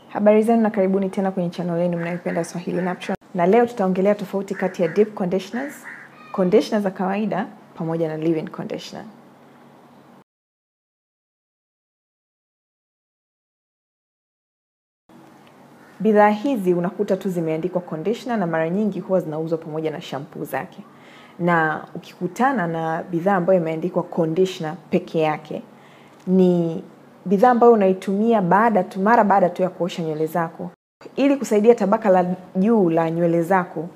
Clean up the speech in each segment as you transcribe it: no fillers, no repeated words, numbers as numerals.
Habari zenu na karibuni tena kwenye channel yenu mnayopenda Swahili Naptural. Na leo tutaongelea tofauti kati ya deep conditioners, conditioners za kawaida pamoja na leave-in conditioner. Bidhaa hizi unakuta tu zimeandikwa conditioner na mara nyingi huwa zinauzwa pamoja na shampoo zake. Na ukikutana na bidhaa ambayo imeandikwa conditioner peke yake, ni bidhaa ambayo unaitumia mara baada tu ya kuosha nywele zako ili kusaidia tabaka la juu la nywele zako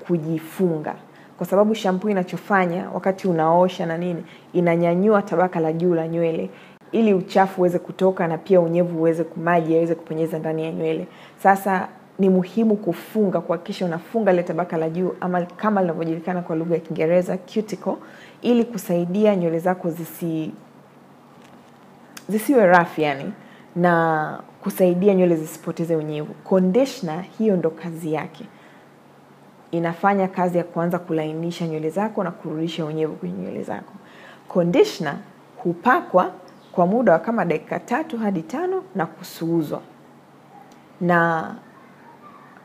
kujifunga. Kwa sababu shampoo inachofanya wakati unaosha na nini, inanyanyua tabaka la juu la nywele ili uchafu uweze kutoka na pia unyevu uweze maji yaweze kupenyeza ndani ya nywele. Sasa ni muhimu kufunga, kuhakikisha unafunga ile tabaka la juu ama kama linavyojulikana kwa lugha ya Kiingereza cuticle, ili kusaidia nywele zako zisiwe rough yani, na kusaidia nywele zisipoteze unyevu. Conditioner hiyo ndo kazi yake. Inafanya kazi ya kuanza kulainisha nywele zako na kurudisha unyevu kwenye nywele zako. Conditioner hupakwa kwa muda wa kama dakika 3 hadi 5 na kusuuzwa. Na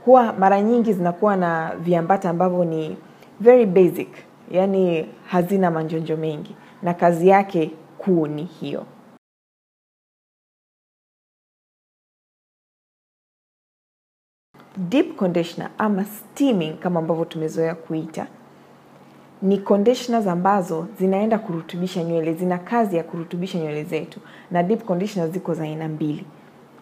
huwa mara nyingi zinakuwa na viambata ambavyo ni very basic, yani hazina manjonjo mengi, na kazi yake kuu ni hiyo. Deep conditioner ama steaming kama ambavyo tumezoea kuita, ni conditioners ambazo zinaenda kurutubisha nywele, zina kazi ya kurutubisha nywele zetu. Na deep conditioners ziko za aina mbili.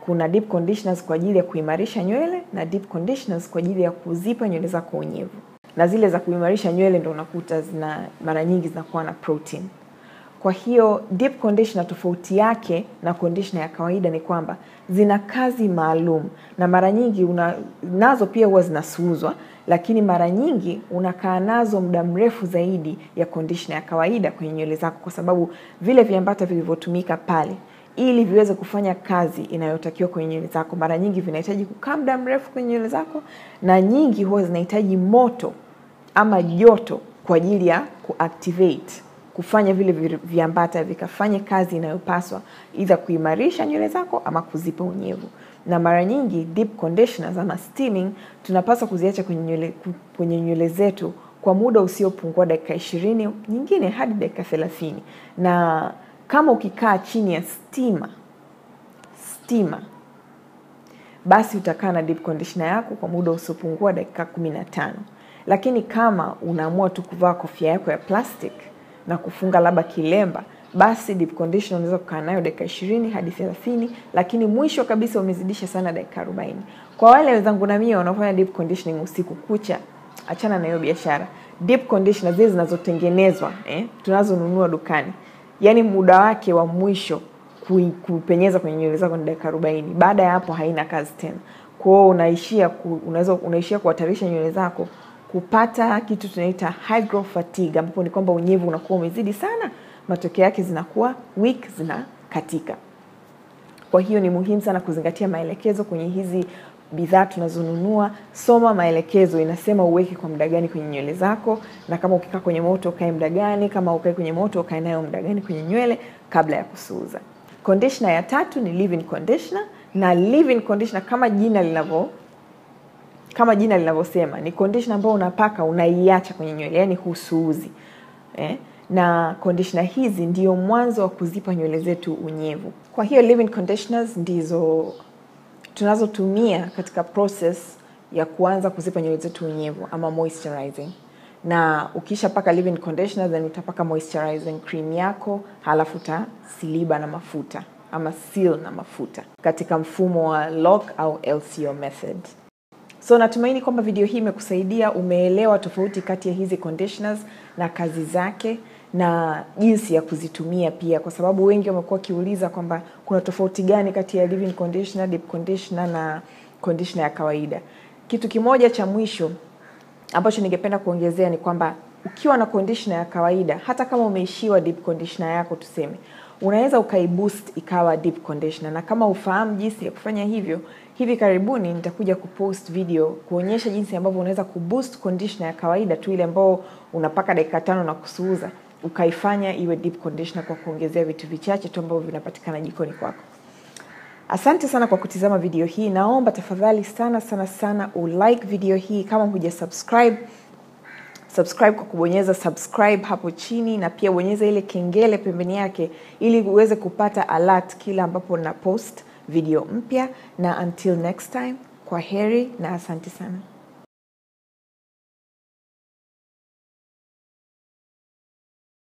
Kuna deep conditioners kwa ajili ya kuimarisha nywele na deep conditioners kwa ajili ya kuzipa nywele zako unyevu. Na zile za kuimarisha nywele ndo unakuta mara nyingi zinakuwa na protein. Kwa hiyo deep conditioner tofauti yake na conditioner ya kawaida ni kwamba zina kazi maalum, na mara nyingi nazo pia huwa zinasuuzwa, lakini mara nyingi unakaa nazo muda mrefu zaidi ya conditioner ya kawaida kwenye nywele zako, kwa sababu vile viambata vilivyotumika pale ili viweze kufanya kazi inayotakiwa kwenye nywele zako mara nyingi vinahitaji kukaa muda mrefu kwenye nywele zako, na nyingi huwa zinahitaji moto ama joto kwa ajili ya kuactivate, kufanya vile viambata vikafanye kazi inayopaswa, either kuimarisha nywele zako ama kuzipa unyevu. Na mara nyingi deep conditioners ama steaming tunapaswa kuziacha kwenye nywele zetu kwa muda usiopungua dakika 20, nyingine hadi dakika 30. Na kama ukikaa chini ya steamer, basi utakaa na deep conditioner yako kwa muda usiopungua dakika 15. Lakini kama unaamua tu kuvaa kofia yako ya plastic na kufunga labda kilemba, basi deep conditioner unaweza kukaa nayo dakika 20 hadi 30, lakini mwisho kabisa umezidisha sana dakika 40. Kwa wale wenzangu na mimi wanaofanya deep conditioning usiku kucha, achana na hiyo biashara. Deep conditioner zile zinazotengenezwa tunazonunua dukani, yani muda wake wa mwisho kupenyeza kwenye nywele zako ni dakika 40. Baada ya hapo haina kazi tena. Kwa hiyo unaishia kuhatarisha nywele zako kupata kitu tunaita hydro fatigue, ambapo ni kwamba unyevu unakuwa umezidi sana, matokeo yake zinakuwa weak, zinakatika. Kwa hiyo ni muhimu sana kuzingatia maelekezo kwenye hizi bidhaa tunazonunua. Soma maelekezo, inasema uweke kwa muda gani kwenye nywele zako, na kama ukikaa kwenye moto ukae muda gani, kama ukae kwenye moto ukae nayo muda gani kwenye nywele kabla ya kusuuza. Conditioner ya 3 ni leave-in conditioner, na leave-in conditioner kama jina linavyosema ni conditioner ambayo unapaka unaiacha kwenye nywele, yani husuuzi. Na conditioner hizi ndio mwanzo wa kuzipa nywele zetu unyevu. Kwa hiyo leave-in conditioners ndizo tunazotumia katika process ya kuanza kuzipa nywele zetu unyevu ama moisturizing. Na ukishapaka leave-in conditioner, then utapaka moisturizing cream yako, halafu utasiliba na mafuta ama seal na mafuta katika mfumo wa lock au LCO method. So natumaini kwamba video hii imekusaidia, umeelewa tofauti kati ya hizi conditioners na kazi zake na jinsi ya kuzitumia pia, kwa sababu wengi wamekuwa kiuliza kwamba kuna tofauti gani kati ya leave-in conditioner, deep conditioner na conditioner ya kawaida. Kitu kimoja cha mwisho ambacho ningependa kuongezea ni kwamba ukiwa na conditioner ya kawaida, hata kama umeishiwa deep conditioner yako tuseme, unaweza ukaiboost ikawa deep conditioner. Na kama ufahamu jinsi ya kufanya hivyo, hivi karibuni nitakuja kupost video kuonyesha jinsi ambavyo unaweza kuboost conditioner ya kawaida tu, ile ambayo unapaka dakika 5 na kusuuza, ukaifanya iwe deep conditioner kwa kuongezea vitu vichache tu ambavyo vinapatikana jikoni kwako. Asante sana kwa kutizama video hii. Naomba tafadhali sana ulike video hii. Kama huja subscribe kwa kubonyeza subscribe hapo chini, na pia bonyeza ile kengele pembeni yake ili uweze kupata alert kila ambapo na post video mpya. Na until next time, kwaheri na asante sana.